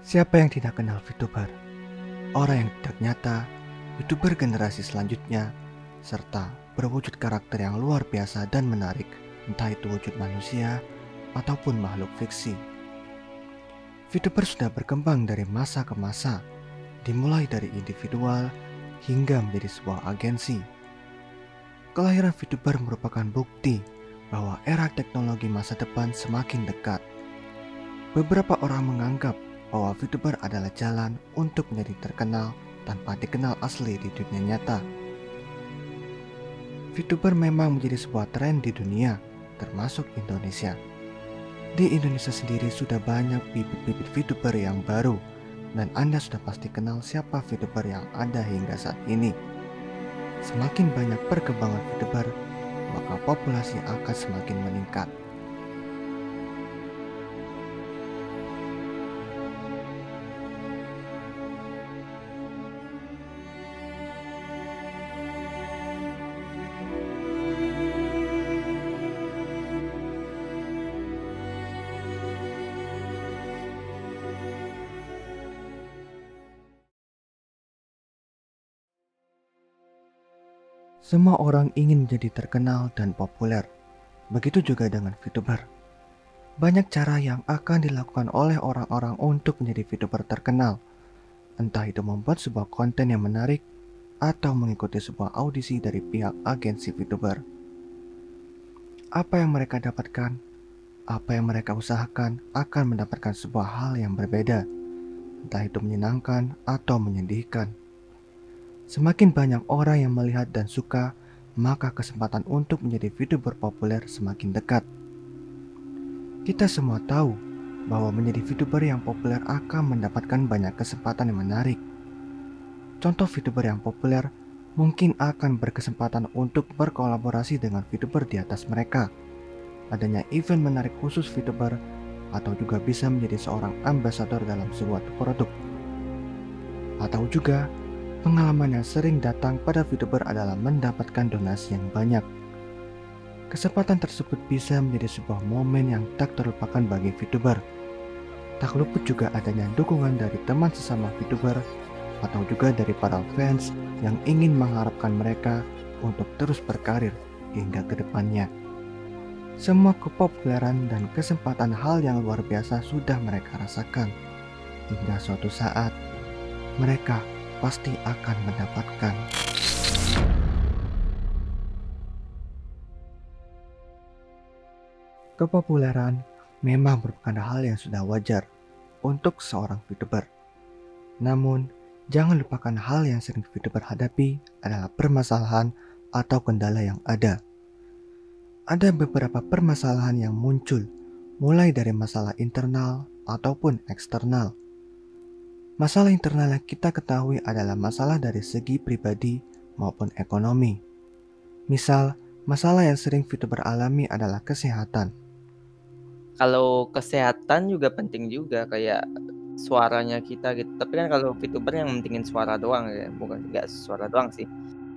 Siapa yang tidak kenal VTuber? Orang yang tidak nyata, VTuber generasi selanjutnya, serta berwujud karakter yang luar biasa dan menarik, entah itu wujud manusia ataupun makhluk fiksi. VTuber sudah berkembang dari masa ke masa, dimulai dari individual hingga menjadi sebuah agensi. Kelahiran VTuber merupakan bukti bahwa era teknologi masa depan semakin dekat. Beberapa orang menganggap bahwa VTuber adalah jalan untuk menjadi terkenal tanpa dikenal asli di dunia nyata. VTuber memang menjadi sebuah tren di dunia, termasuk Indonesia. Di Indonesia sendiri sudah banyak bibit-bibit VTuber yang baru, dan Anda sudah pasti kenal siapa VTuber yang ada hingga saat ini. Semakin banyak perkembangan VTuber, maka populasi akan semakin meningkat. Semua orang ingin menjadi terkenal dan populer. Begitu juga dengan VTuber. Banyak cara yang akan dilakukan oleh orang-orang untuk menjadi VTuber terkenal. Entah itu membuat sebuah konten yang menarik atau mengikuti sebuah audisi dari pihak agensi VTuber. Apa yang mereka dapatkan, apa yang mereka usahakan akan mendapatkan sebuah hal yang berbeda. Entah itu menyenangkan atau menyedihkan. Semakin banyak orang yang melihat dan suka, maka kesempatan untuk menjadi VTuber populer semakin dekat. Kita semua tahu bahwa menjadi VTuber yang populer akan mendapatkan banyak kesempatan yang menarik. Contoh VTuber yang populer mungkin akan berkesempatan untuk berkolaborasi dengan VTuber di atas mereka. Adanya event menarik khusus VTuber atau juga bisa menjadi seorang ambasador dalam sebuah produk. Atau juga pengalaman yang sering datang pada VTuber adalah mendapatkan donasi yang banyak. Kesempatan tersebut bisa menjadi sebuah momen yang tak terlupakan bagi VTuber. Tak luput juga adanya dukungan dari teman sesama VTuber atau juga dari para fans yang ingin mengharapkan mereka untuk terus berkarir hingga ke depannya. Semua kepopuleran dan kesempatan hal yang luar biasa sudah mereka rasakan. Hingga suatu saat, mereka pasti akan mendapatkan. Kepopuleran memang merupakan hal yang sudah wajar untuk seorang VTuber. Namun, jangan lupakan hal yang sering VTuber hadapi adalah permasalahan atau kendala yang ada. Ada beberapa permasalahan yang muncul, mulai dari masalah internal ataupun eksternal. Masalah internal yang kita ketahui adalah masalah dari segi pribadi maupun ekonomi. Misal, masalah yang sering VTuber alami adalah kesehatan. Kalau kesehatan juga penting juga, kayak suaranya kita gitu. Tapi kan kalau VTuber yang mentingin suara doang ya, bukan nggak suara doang sih,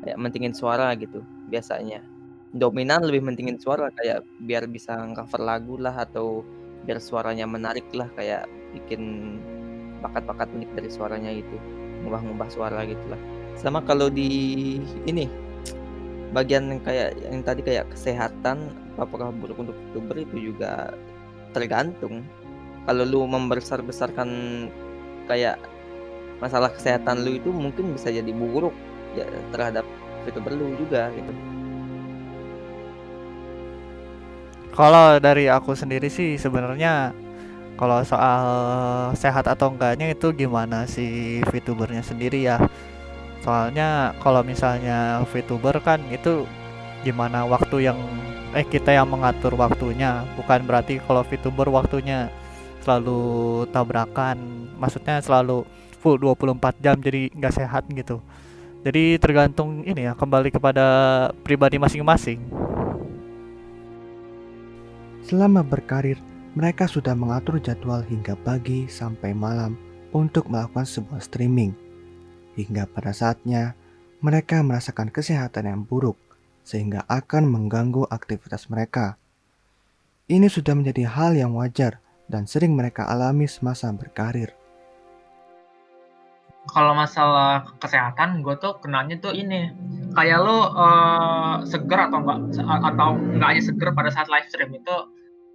kayak mentingin suara gitu biasanya. Dominan lebih mentingin suara, kayak biar bisa cover lagu lah atau biar suaranya menarik lah, kayak bikin bakat-bakat unik dari suaranya itu, ngubah-ngubah suara gitulah. Sama kalau di ini, bagian yang kayak yang tadi kayak kesehatan, apakah buruk untuk VTuber itu juga tergantung. Kalau lu membesar-besarkan kayak masalah kesehatan lu itu mungkin bisa jadi buruk ya terhadap VTuber lu juga gitu. Kalau dari aku sendiri sih sebenarnya kalau soal sehat atau enggaknya itu gimana si VTubernya sendiri ya. Soalnya kalau misalnya VTuber kan itu gimana waktu yang kita yang mengatur waktunya. Bukan berarti kalau VTuber waktunya selalu tabrakan, maksudnya selalu full 24 jam jadi nggak sehat gitu. Jadi tergantung ini ya, kembali kepada pribadi masing-masing. Selama berkarir, mereka sudah mengatur jadwal hingga pagi sampai malam untuk melakukan sebuah streaming. Hingga pada saatnya, mereka merasakan kesehatan yang buruk, sehingga akan mengganggu aktivitas mereka. Ini sudah menjadi hal yang wajar dan sering mereka alami semasa berkarir. Kalau masalah kesehatan, gue tuh kenanya tuh ini, kayak lo seger atau enggaknya seger pada saat live stream itu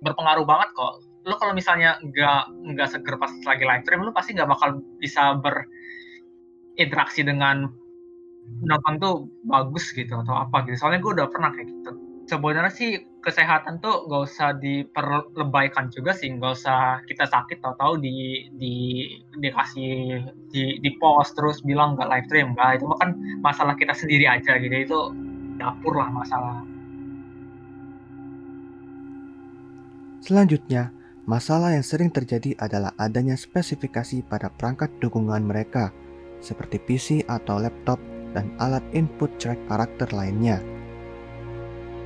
berpengaruh banget kok. Lo kalau misalnya nggak seger pas lagi live stream, lo pasti nggak bakal bisa berinteraksi dengan penonton tuh bagus gitu atau apa gitu. Soalnya gue udah pernah kayak gitu. Sebenarnya sih kesehatan tuh nggak usah diperlebaikan juga sih, nggak usah kita sakit tahu-tahu dikasih di post terus bilang nggak live stream, nggak, itu kan masalah kita sendiri aja gitu, itu dapur lah masalah. Selanjutnya, masalah yang sering terjadi adalah adanya spesifikasi pada perangkat dukungan mereka, seperti PC atau laptop dan alat input track karakter lainnya.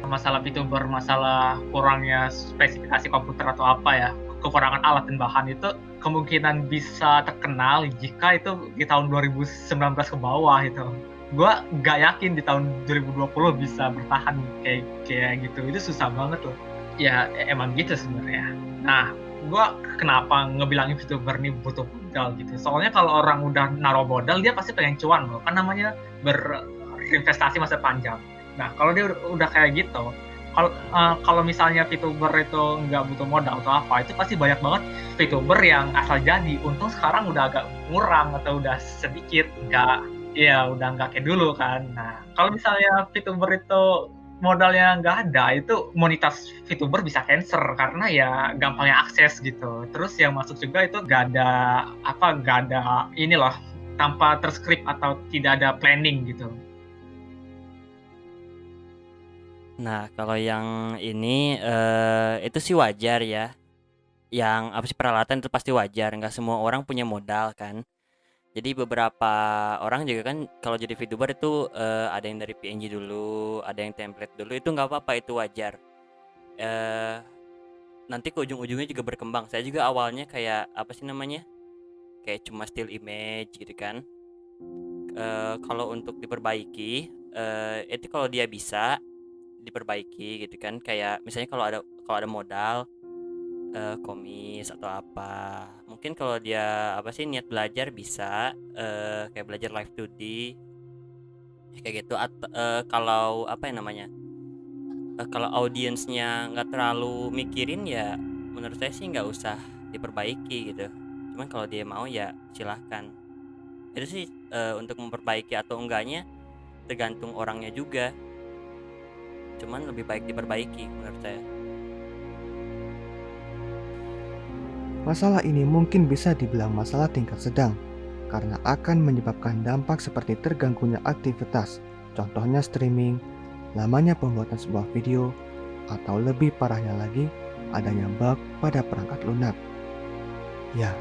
Masalah VTuber, masalah kurangnya spesifikasi komputer atau apa ya, kekurangan alat dan bahan itu kemungkinan bisa terkenal jika itu di tahun 2019 ke bawah itu. Gue gak yakin di tahun 2020 bisa bertahan kayak gitu, itu susah banget loh. Ya emang gitu sebenarnya. Nah, gue kenapa ngebilangin VTuber nih butuh modal gitu, soalnya kalau orang udah naruh modal dia pasti pengen cuan loh, kan namanya berinvestasi masa panjang. Nah, kalau dia udah kayak gitu, kalau misalnya VTuber itu nggak butuh modal atau apa, itu pasti banyak banget VTuber yang asal jadi. Untung sekarang udah agak kurang atau udah sedikit, udah nggak kayak dulu kan. Nah, kalau misalnya VTuber itu modalnya nggak ada, itu komunitas VTuber bisa cancer karena ya gampangnya akses gitu. Terus yang masuk juga itu nggak ada ini loh, tanpa terskrip atau tidak ada planning gitu. Nah, kalau yang ini itu sih wajar ya. Yang apa sih, peralatan itu pasti wajar. Nggak semua orang punya modal kan. Jadi beberapa orang juga kan kalau jadi VTuber itu ada yang dari PNG dulu, ada yang template dulu. Itu nggak apa-apa, itu wajar. Eh Nanti ke ujung-ujungnya juga berkembang. Saya juga awalnya kayak apa sih namanya? Kayak cuma still image gitu kan. Kalau untuk diperbaiki, itu kalau dia bisa diperbaiki gitu kan, kayak misalnya kalau ada modal komis atau apa, mungkin kalau dia apa sih niat belajar bisa kayak belajar live 2D kayak gitu, atau kalau apa yang namanya, kalau audiensnya nggak terlalu mikirin ya menurut saya sih nggak usah diperbaiki gitu. Cuman kalau dia mau ya silahkan. Itu sih untuk memperbaiki atau enggaknya tergantung orangnya juga, cuman lebih baik diperbaiki menurut saya. Masalah ini mungkin bisa dibilang masalah tingkat sedang, karena akan menyebabkan dampak seperti terganggunya aktivitas, contohnya streaming, lamanya pembuatan sebuah video, atau lebih parahnya lagi, adanya bug pada perangkat lunak. Ya,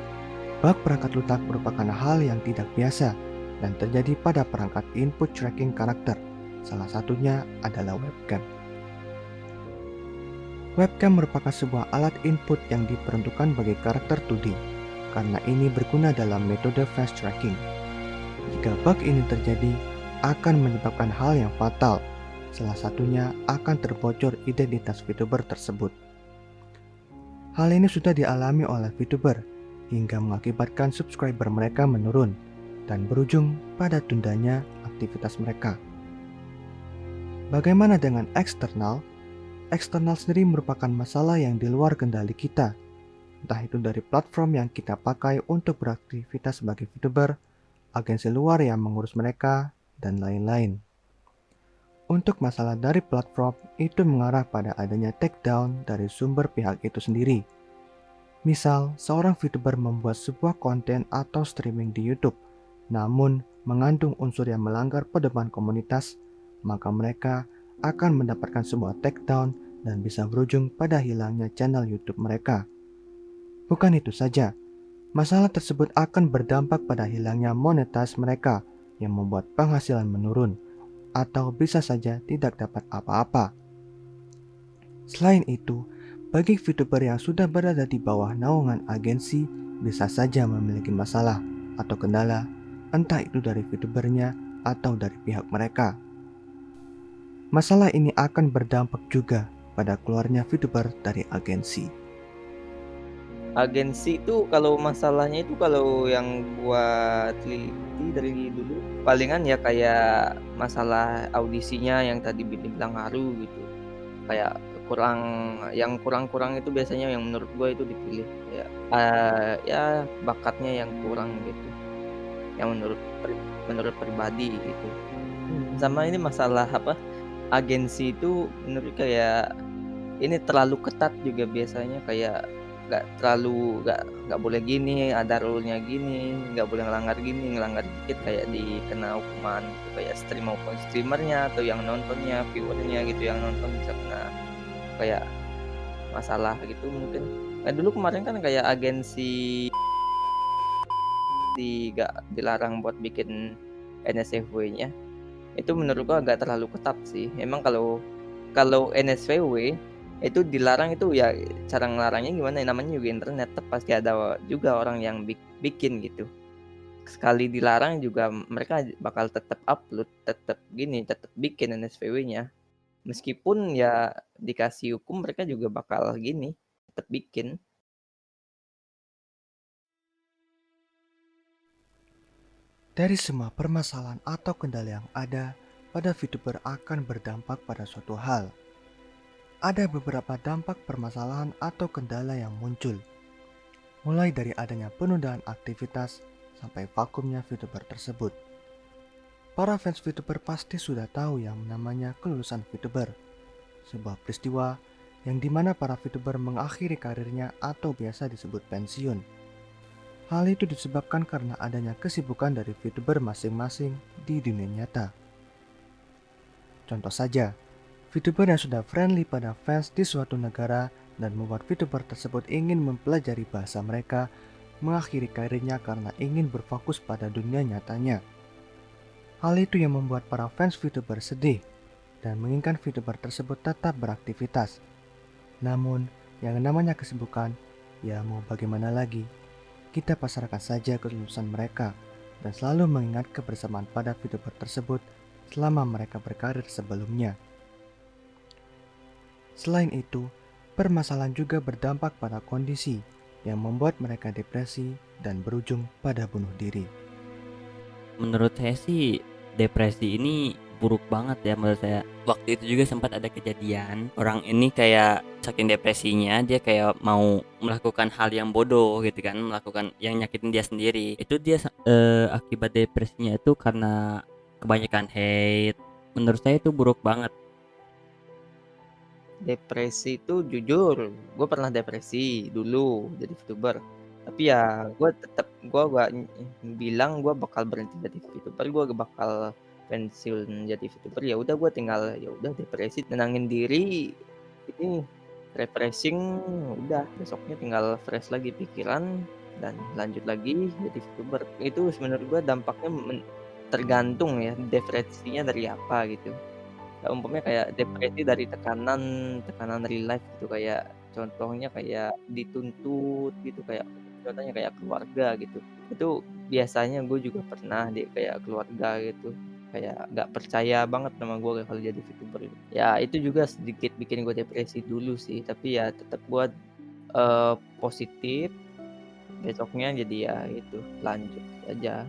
bug perangkat lunak merupakan hal yang tidak biasa dan terjadi pada perangkat input tracking karakter. Salah satunya adalah webcam. Webcam merupakan sebuah alat input yang diperuntukkan bagi karakter 2D, karena ini berguna dalam metode fast tracking. Jika bug ini terjadi, akan menyebabkan hal yang fatal. Salah satunya akan terbocor identitas VTuber tersebut. Hal ini sudah dialami oleh VTuber, hingga mengakibatkan subscriber mereka menurun, dan berujung pada tundanya aktivitas mereka. Bagaimana dengan eksternal? Eksternal sendiri merupakan masalah yang di luar kendali kita, entah itu dari platform yang kita pakai untuk beraktivitas sebagai VTuber, agensi luar yang mengurus mereka, dan lain-lain. Untuk masalah dari platform, itu mengarah pada adanya takedown dari sumber pihak itu sendiri. Misal, seorang VTuber membuat sebuah konten atau streaming di YouTube, namun mengandung unsur yang melanggar pedoman komunitas, maka mereka akan mendapatkan sebuah takedown dan bisa berujung pada hilangnya channel YouTube mereka. Bukan itu saja, masalah tersebut akan berdampak pada hilangnya monetas mereka yang membuat penghasilan menurun, atau bisa saja tidak dapat apa-apa. Selain itu, bagi VTuber yang sudah berada di bawah naungan agensi bisa saja memiliki masalah atau kendala, entah itu dari VTubernya atau dari pihak mereka. Masalah ini akan berdampak juga pada keluarnya VTuber dari agensi. Agensi itu kalau masalahnya itu kalau yang gua teliti dari dulu palingan ya kayak masalah audisinya yang tadi dibilang ngaruh gitu. Kayak kurang yang kurang-kurang itu biasanya yang menurut gua itu dipilih kayak ya bakatnya yang kurang gitu. Yang menurut pribadi gitu. Sama ini masalah apa? Agensi itu menurut kayak ini terlalu ketat juga biasanya kayak nggak boleh gini, ada rule-nya gini, nggak boleh ngelanggar gini, ngelanggar dikit kayak dikena hukuman gitu, kayak stream maupun streamer-nya atau yang nontonnya, viewer-nya gitu yang nonton bisa kena kayak masalah gitu mungkin. Nah dulu kemarin kan kayak agensi nggak dilarang buat bikin NSFW-nya. Itu menurut gua agak terlalu ketat sih. Emang kalau kalau NSFW itu dilarang itu ya cara ngelarangnya gimana ya, namanya juga internet, pasti ada juga orang yang bikin gitu. Sekali dilarang juga mereka bakal tetap upload, tetap gini, tetap bikin NSFW-nya. Meskipun ya dikasih hukum mereka juga bakal gini, tetap bikin. Dari semua permasalahan atau kendala yang ada, pada VTuber akan berdampak pada suatu hal. Ada beberapa dampak permasalahan atau kendala yang muncul, mulai dari adanya penundaan aktivitas sampai vakumnya VTuber tersebut. Para fans VTuber pasti sudah tahu yang namanya kelulusan VTuber, sebuah peristiwa yang dimana para VTuber mengakhiri karirnya atau biasa disebut pensiun. Hal itu disebabkan karena adanya kesibukan dari VTuber masing-masing di dunia nyata. Contoh saja, VTuber yang sudah friendly pada fans di suatu negara dan membuat VTuber tersebut ingin mempelajari bahasa mereka, mengakhiri karirnya karena ingin berfokus pada dunia nyatanya. Hal itu yang membuat para fans VTuber sedih dan menginginkan VTuber tersebut tetap beraktivitas. Namun, yang namanya kesibukan, ya mau bagaimana lagi, kita pasarkan saja kelulusan mereka dan selalu mengingat kebersamaan pada VTuber tersebut selama mereka berkarir sebelumnya. Selain itu, permasalahan juga berdampak pada kondisi yang membuat mereka depresi dan berujung pada bunuh diri. Menurut saya sih depresi ini buruk banget ya menurut saya. Waktu itu juga sempat ada kejadian orang ini kayak saking depresinya dia kayak mau melakukan hal yang bodoh gitu kan, melakukan yang nyakitin dia sendiri. Itu dia akibat depresinya itu karena kebanyakan hate. Menurut saya itu buruk banget. Depresi itu jujur, gue pernah depresi dulu jadi VTuber. Tapi ya gue gak bilang gue bakal berhenti jadi VTuber, gue bakal pensiun jadi VTuber. Ya udah gue tinggal ya udah depresi, tenangin diri, ini refreshing, udah besoknya tinggal fresh lagi pikiran dan lanjut lagi jadi VTuber. Itu menurut gue dampaknya tergantung ya depresinya dari apa gitu. Umpamanya kayak depresi dari tekanan real life gitu, kayak contohnya kayak dituntut gitu, kayak contohnya kayak keluarga gitu. Itu biasanya gue juga pernah deh kayak keluarga gitu, kayak nggak percaya banget sama gue kalau jadi VTuber gitu. Ya itu juga sedikit bikin gue depresi dulu sih, tapi ya tetap gue positif, besoknya jadi ya itu lanjut aja.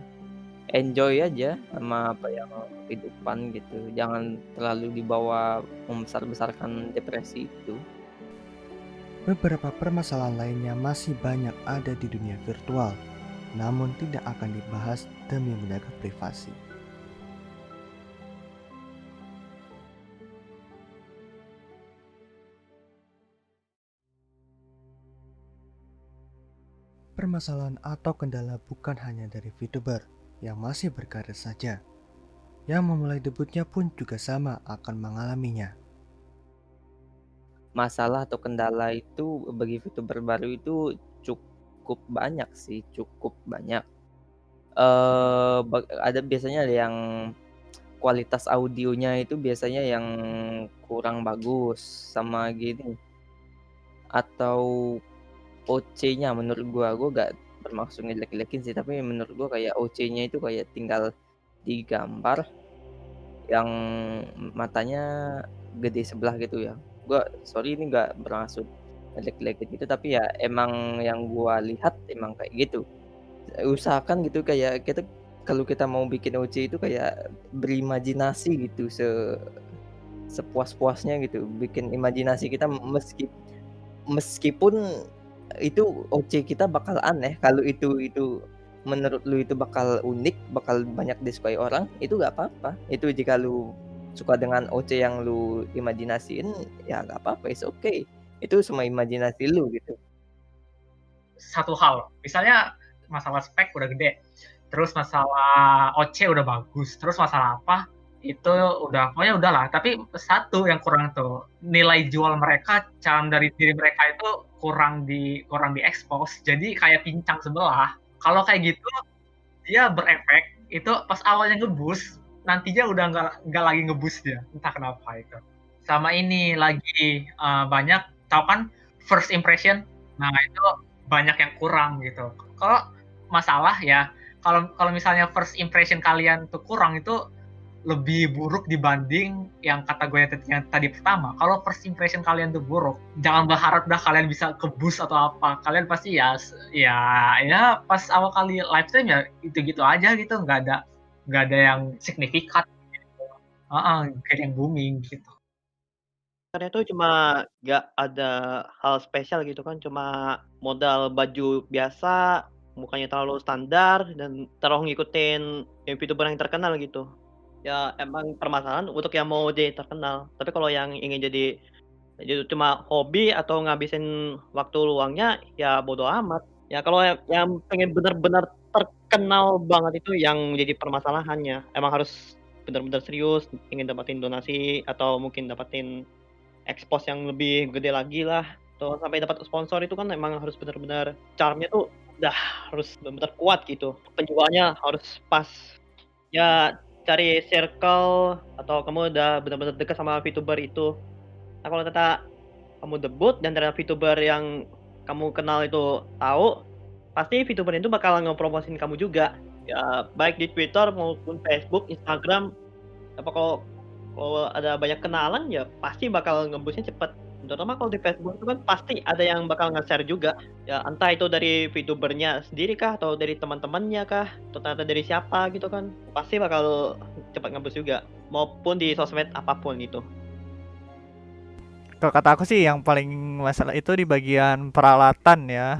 Enjoy aja sama apa yang kehidupan gitu, jangan terlalu dibawa membesar-besarkan depresi itu. Beberapa permasalahan lainnya masih banyak ada di dunia virtual, namun tidak akan dibahas demi menjaga privasi. Permasalahan atau kendala bukan hanya dari VTuber yang masih berkarir saja. Yang memulai debutnya pun juga sama akan mengalaminya. Masalah atau kendala itu bagi VTuber baru itu cukup banyak sih, cukup banyak. Ada biasanya ada yang kualitas audionya itu biasanya yang kurang bagus sama gini, atau OC-nya menurut gua gak bermaksud ngejelek-jelekin sih, tapi menurut gua kayak OC-nya itu kayak tinggal digambar yang matanya gede sebelah gitu ya. Gua sorry ini gak bermaksud jelek-jelekin gitu, tapi ya emang yang gua lihat emang kayak gitu. Usahakan gitu kayak kita kalau kita mau bikin OC itu kayak berimajinasi gitu sepuas-puasnya gitu, bikin imajinasi kita meskipun itu OC kita bakal aneh, kalau itu menurut lu itu bakal unik, bakal banyak disukai orang, itu nggak apa-apa. Itu jika lu suka dengan OC yang lu imajinasiin, ya nggak apa-apa, it's okay. Itu semua imajinasi lu gitu. Satu hal, misalnya masalah spek udah gede, terus masalah OC udah bagus, terus masalah apa itu udah pokoknya udahlah, tapi satu yang kurang tuh nilai jual mereka, calon dari diri mereka itu kurang diekspos, jadi kayak pincang sebelah. Kalau kayak gitu dia berefek itu pas awalnya ngeboost, nantinya udah nggak lagi ngeboost dia, entah kenapa itu. Sama ini lagi banyak tahu kan first impression, nah itu banyak yang kurang gitu. Kalau masalah ya, kalau misalnya first impression kalian tuh kurang, itu lebih buruk dibanding yang kata gue yang tadi pertama. Kalau first impression kalian tuh buruk, jangan berharap dah kalian bisa ke boost atau apa. Kalian pasti ya pas awal kali live stream ya gitu-gitu aja gitu, nggak ada yang signifikan. Gak ada yang booming gitu. Karena itu cuma nggak ada hal spesial gitu kan, cuma modal baju biasa, mukanya terlalu standar dan terlalu ngikutin yang VTuber yang terkenal gitu. Ya emang permasalahan untuk yang mau jadi terkenal, tapi kalau yang ingin jadi cuma hobi atau ngabisin waktu luangnya, ya bodo amat. Ya kalau yang pengen benar-benar terkenal banget itu yang jadi permasalahannya. Emang harus benar-benar serius, ingin dapatin donasi atau mungkin dapatin expose yang lebih gede lagi lah, atau sampai dapat sponsor itu kan emang harus benar-benar charm-nya tuh udah harus benar-benar kuat gitu. Penjualannya harus pas. Ya cari circle atau kamu udah benar-benar dekat sama VTuber itu. Nah kalau ternyata kamu debut dan ternyata VTuber yang kamu kenal itu tahu, pasti VTuber itu bakal ngepromosin kamu juga. Ya baik di Twitter maupun Facebook, Instagram. Apa kalau ada banyak kenalan ya pasti bakal nge-boost-nya cepet. Terutama kalau di Facebook itu kan pasti ada yang bakal nge-share juga. Ya entah itu dari VTubernya sendiri kah atau dari teman-temannya kah atau ternyata dari siapa gitu kan. Pasti bakal cepat nge-boost juga maupun di sosmed apapun itu. Kalau kata aku sih yang paling masalah itu di bagian peralatan ya.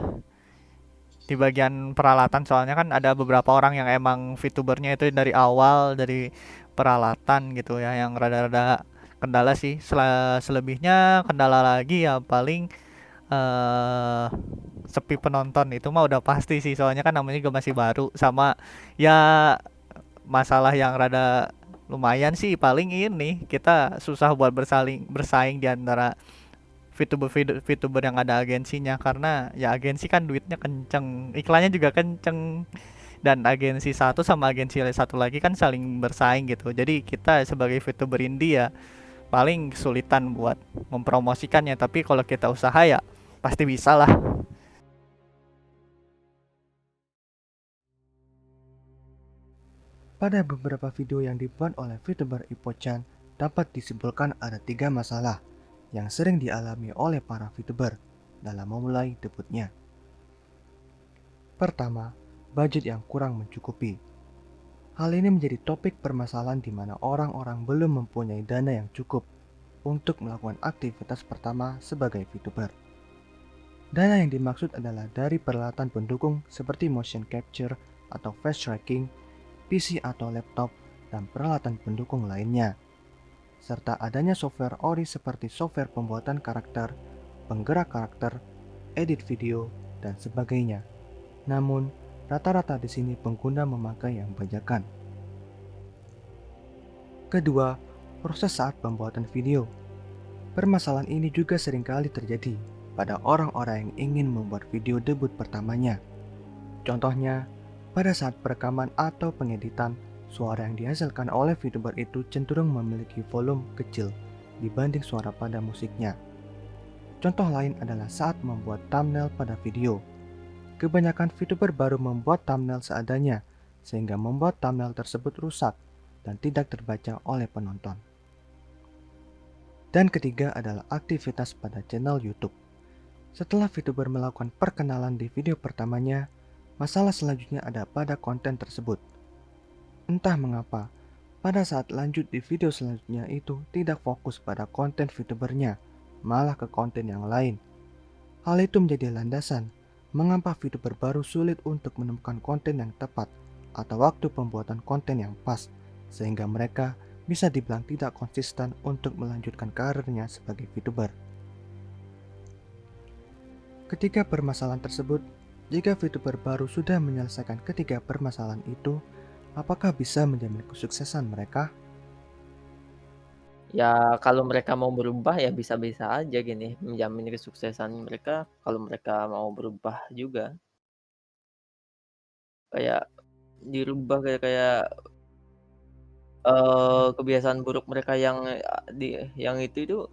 Di bagian peralatan soalnya kan ada beberapa orang yang emang VTubernya itu dari awal dari peralatan gitu ya, yang rada-rada kendala sih. Selebihnya kendala lagi ya paling sepi penonton, itu mah udah pasti sih, soalnya kan namanya juga masih baru. Sama ya masalah yang rada lumayan sih paling ini kita susah buat bersaing di antara VTuber yang ada agensinya, karena ya agensi kan duitnya kenceng, iklannya juga kenceng, dan agensi satu sama agensi satu lagi kan saling bersaing gitu. Jadi kita sebagai VTuber indie ya paling kesulitan buat mempromosikannya, tapi kalau kita usaha ya pasti bisa lah. Pada beberapa video yang dibuat oleh VTuber Ippo-chan, dapat disimpulkan ada 3 masalah yang sering dialami oleh para VTuber dalam memulai debutnya. Pertama, budget yang kurang mencukupi. Hal ini menjadi topik permasalahan di mana orang-orang belum mempunyai dana yang cukup untuk melakukan aktivitas pertama sebagai VTuber. Dana yang dimaksud adalah dari peralatan pendukung seperti motion capture atau face tracking, PC atau laptop, dan peralatan pendukung lainnya, serta adanya software ori seperti software pembuatan karakter, penggerak karakter, edit video, dan sebagainya. Namun, rata-rata di sini pengguna memakai yang bajakan. Kedua, proses saat pembuatan video. Permasalahan ini juga seringkali terjadi pada orang-orang yang ingin membuat video debut pertamanya. Contohnya, pada saat perekaman atau pengeditan, suara yang dihasilkan oleh VTuber itu cenderung memiliki volume kecil dibanding suara pada musiknya. Contoh lain adalah saat membuat thumbnail pada video. Kebanyakan VTuber baru membuat thumbnail seadanya, sehingga membuat thumbnail tersebut rusak dan tidak terbaca oleh penonton. Dan ketiga adalah aktivitas pada channel YouTube. Setelah VTuber melakukan perkenalan di video pertamanya, masalah selanjutnya ada pada konten tersebut. Entah mengapa, pada saat lanjut di video selanjutnya itu tidak fokus pada konten VTubernya, malah ke konten yang lain. Hal itu menjadi landasan mengapa VTuber baru sulit untuk menemukan konten yang tepat atau waktu pembuatan konten yang pas, sehingga mereka bisa dibilang tidak konsisten untuk melanjutkan karirnya sebagai VTuber. Ketiga permasalahan tersebut, jika VTuber baru sudah menyelesaikan ketiga permasalahan itu, apakah bisa menjamin kesuksesan mereka? Ya kalau mereka mau berubah ya bisa-bisa aja gini menjamin kesuksesan mereka kalau mereka mau berubah juga. Kayak dirubah kayak kayak kebiasaan buruk mereka yang, yang itu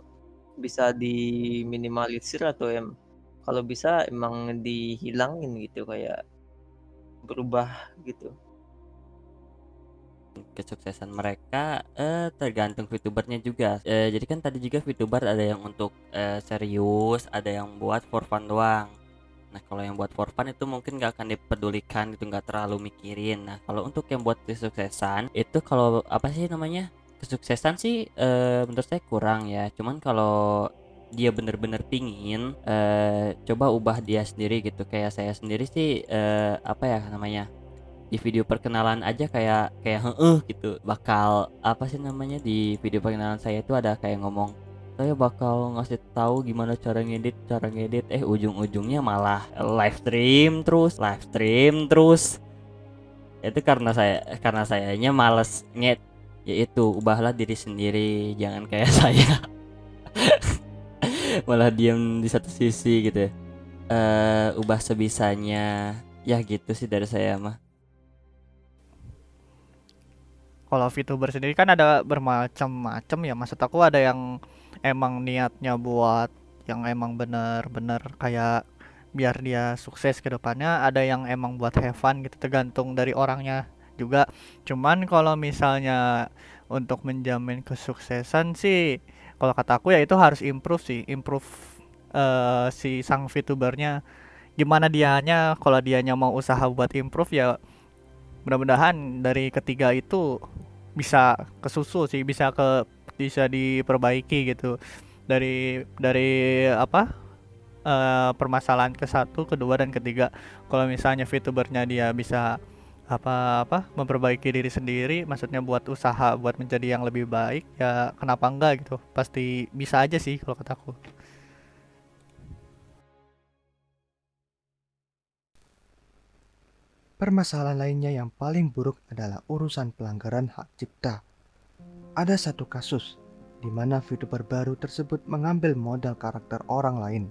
bisa diminimalisir atau kalau bisa emang dihilangin gitu, kayak berubah gitu. Kesuksesan mereka tergantung VTubernya juga. Jadi kan tadi juga VTuber ada yang untuk serius, ada yang buat for fun doang. Nah kalau yang buat for fun itu mungkin gak akan dipedulikan gitu, nggak terlalu mikirin. Nah kalau untuk yang buat kesuksesan itu kalau apa sih namanya, kesuksesan sih menurut saya kurang ya. Cuman kalau dia bener-bener pingin coba ubah dia sendiri gitu. Kayak saya sendiri sih apa ya namanya, di video perkenalan aja kayak gitu, bakal apa sih namanya, di video perkenalan saya itu ada kayak ngomong saya bakal ngasih tahu gimana cara ngedit ujung-ujungnya malah live stream terus. Itu karena sayanya males yaitu ubahlah diri sendiri, jangan kayak saya malah diam di satu sisi gitu ya. Ubah sebisanya ya, gitu sih dari saya mah. Kalau VTuber sendiri kan ada bermacam-macam ya. Maksud aku ada yang emang niatnya buat yang emang bener-bener kayak biar dia sukses ke depannya, ada yang emang buat have fun gitu, tergantung dari orangnya juga. Cuman kalau misalnya untuk menjamin kesuksesan sih, kalau kata aku ya itu harus improve si sang VTubernya. Gimana dianya, kalau dianya mau usaha buat improve ya mudah-mudahan dari ketiga itu bisa kesusul sih, bisa diperbaiki gitu dari apa permasalahan ke satu, kedua dan ketiga. Kalau misalnya VTubernya dia bisa apa memperbaiki diri sendiri, maksudnya buat usaha buat menjadi yang lebih baik, ya kenapa enggak gitu, pasti bisa aja sih kalau kataku. Permasalahan lainnya yang paling buruk adalah urusan pelanggaran hak cipta. Ada satu kasus di mana VTuber baru tersebut mengambil modal karakter orang lain.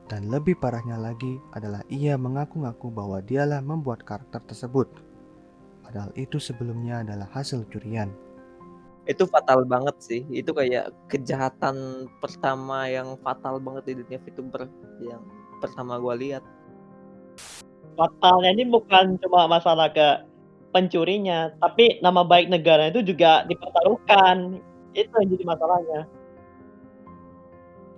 Dan lebih parahnya lagi adalah ia mengaku-ngaku bahwa dialah membuat karakter tersebut. Padahal itu sebelumnya adalah hasil curian. Itu fatal banget sih. Itu kayak kejahatan pertama yang fatal banget di dunia VTuber yang pertama gua lihat. Fatalnya ini bukan cuma masalah ke pencurinya, tapi nama baik negara itu juga dipertaruhkan. Itu yang jadi masalahnya.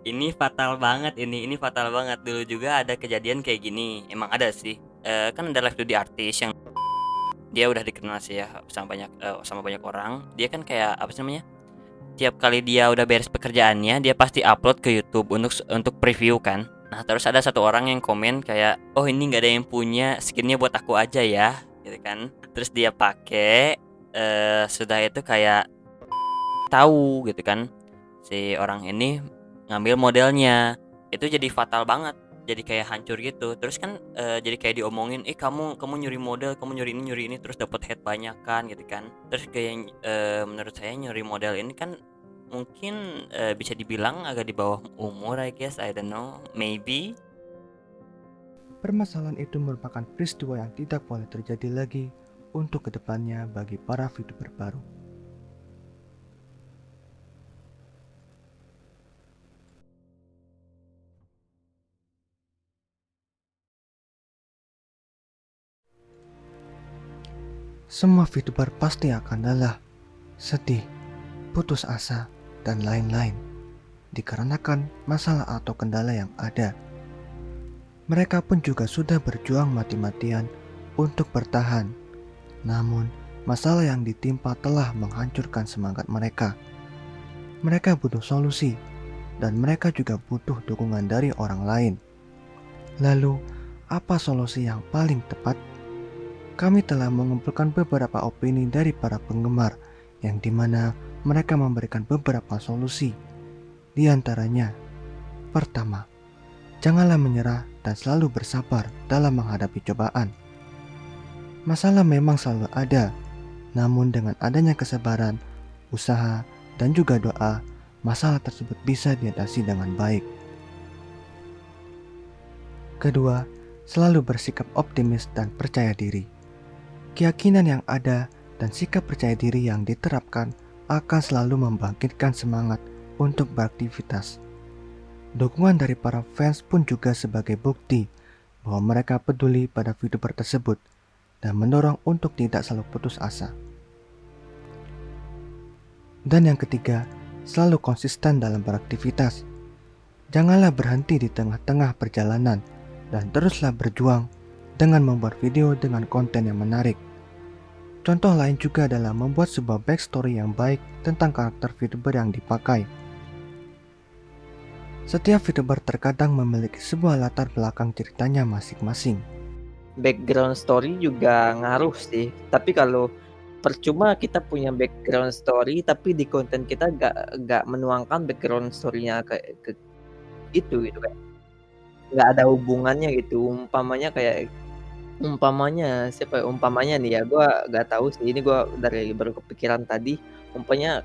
Ini fatal banget, ini fatal banget. Dulu juga ada kejadian kayak gini, emang ada sih. Kan ada live 2D artis yang dia udah dikenal sih ya sama banyak orang. Dia kan kayak apa sih namanya, tiap kali dia udah beres pekerjaannya dia pasti upload ke YouTube untuk preview kan. Nah terus ada satu orang yang komen kayak, oh ini nggak ada yang punya, skinnya buat aku aja ya gitu kan. Terus dia pakai sudah itu kayak tahu gitu kan si orang ini ngambil modelnya. Itu jadi fatal banget, jadi kayak hancur gitu. Terus kan jadi kayak diomongin, kamu nyuri model, kamu nyuri ini terus dapat hate banyak kan gitu kan. Terus kayak menurut saya nyuri model ini kan mungkin bisa dibilang agak di bawah umur, I guess, I don't know, maybe. Permasalahan itu merupakan peristiwa yang tidak boleh terjadi lagi untuk kedepannya bagi para VTuber baru. Semua VTuber pasti akan lelah, sedih, putus asa, dan lain-lain dikarenakan masalah atau kendala yang ada. Mereka pun juga sudah berjuang mati-matian untuk bertahan. Namun, masalah yang ditimpa telah menghancurkan semangat mereka. Mereka butuh solusi, dan mereka juga butuh dukungan dari orang lain. Lalu, apa solusi yang paling tepat? Kami telah mengumpulkan beberapa opini dari para penggemar, yang dimana mereka memberikan beberapa solusi. Di antaranya, pertama, janganlah menyerah dan selalu bersabar dalam menghadapi cobaan. Masalah memang selalu ada, namun dengan adanya kesabaran, usaha, dan juga doa, masalah tersebut bisa diatasi dengan baik. Kedua, selalu bersikap optimis dan percaya diri. Keyakinan yang ada dan sikap percaya diri yang diterapkan akan selalu membangkitkan semangat untuk beraktivitas. Dukungan dari para fans pun juga sebagai bukti bahwa mereka peduli pada VTuber tersebut dan mendorong untuk tidak selalu putus asa. Dan yang ketiga, selalu konsisten dalam beraktivitas. Janganlah berhenti di tengah-tengah perjalanan dan teruslah berjuang dengan membuat video dengan konten yang menarik. Contoh lain juga adalah membuat sebuah backstory yang baik tentang karakter VTuber yang dipakai. Setiap VTuber terkadang memiliki sebuah latar belakang ceritanya masing-masing. Background story juga ngaruh sih. Tapi kalau percuma kita punya background story, tapi di konten kita gak menuangkan background story-nya ke itu gitu kan. Gak ada hubungannya gitu. Umpamanya nih ya, gue gak tahu sih. Ini gue baru kepikiran tadi. Umpamanya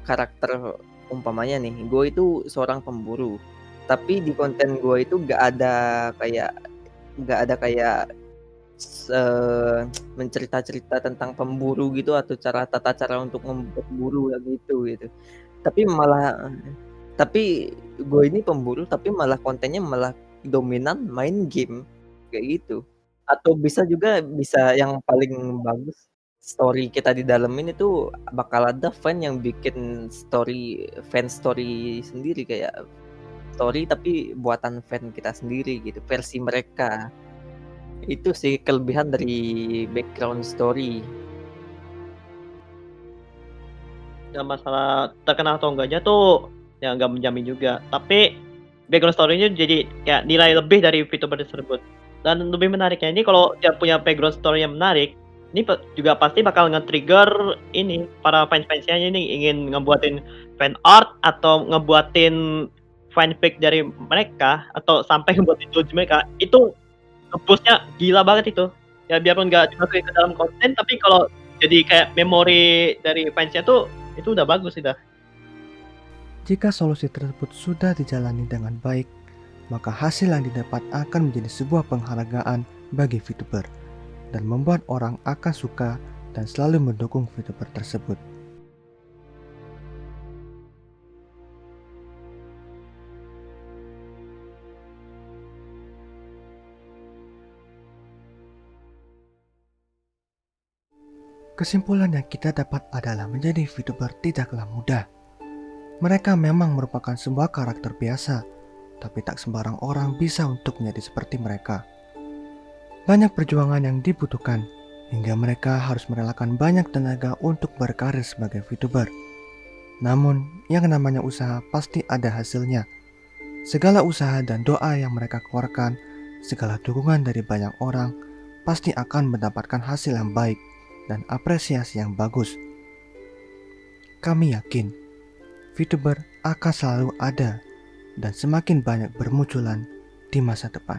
nih, gue itu seorang pemburu. Tapi di konten gue itu gak ada kayak mencerita-cerita tentang pemburu gitu atau tata cara untuk memburu gitu. Tapi gue ini pemburu, tapi malah kontennya malah dominan main game kayak gitu. Atau bisa yang paling bagus, story kita di dalemin itu bakal ada fan yang bikin fan story sendiri, kayak story tapi buatan fan kita sendiri gitu, versi mereka. Itu sih kelebihan dari background story. Dan masalah terkenal atau enggaknya tuh ya nggak menjamin juga. Tapi background story-nya jadi kayak nilai lebih dari VTuber tersebut. Dan lebih menariknya ini kalau dia punya background story yang menarik, ini juga pasti bakal nge-trigger ini para fans-fansnya ini ingin ngebuatin fan art atau ngebuatin fanfic dari mereka atau sampai ngebuatin doji mereka. Itu nge-boost-nya gila banget itu. Ya biarpun nggak dimasukin ke dalam konten, tapi kalau jadi kayak memori dari fansnya tuh itu udah bagus sudah. Jika solusi tersebut sudah dijalani dengan baik, maka hasil yang didapat akan menjadi sebuah penghargaan bagi VTuber dan membuat orang akan suka dan selalu mendukung VTuber tersebut. Kesimpulan yang kita dapat adalah menjadi VTuber tidaklah mudah. Mereka memang merupakan sebuah karakter biasa, tapi tak sembarang orang bisa untuk menjadi seperti mereka. Banyak perjuangan yang dibutuhkan, hingga mereka harus merelakan banyak tenaga untuk berkarir sebagai VTuber. Namun, yang namanya usaha pasti ada hasilnya. Segala usaha dan doa yang mereka keluarkan, segala dukungan dari banyak orang, pasti akan mendapatkan hasil yang baik dan apresiasi yang bagus. Kami yakin VTuber akan selalu ada dan semakin banyak bermunculan di masa depan.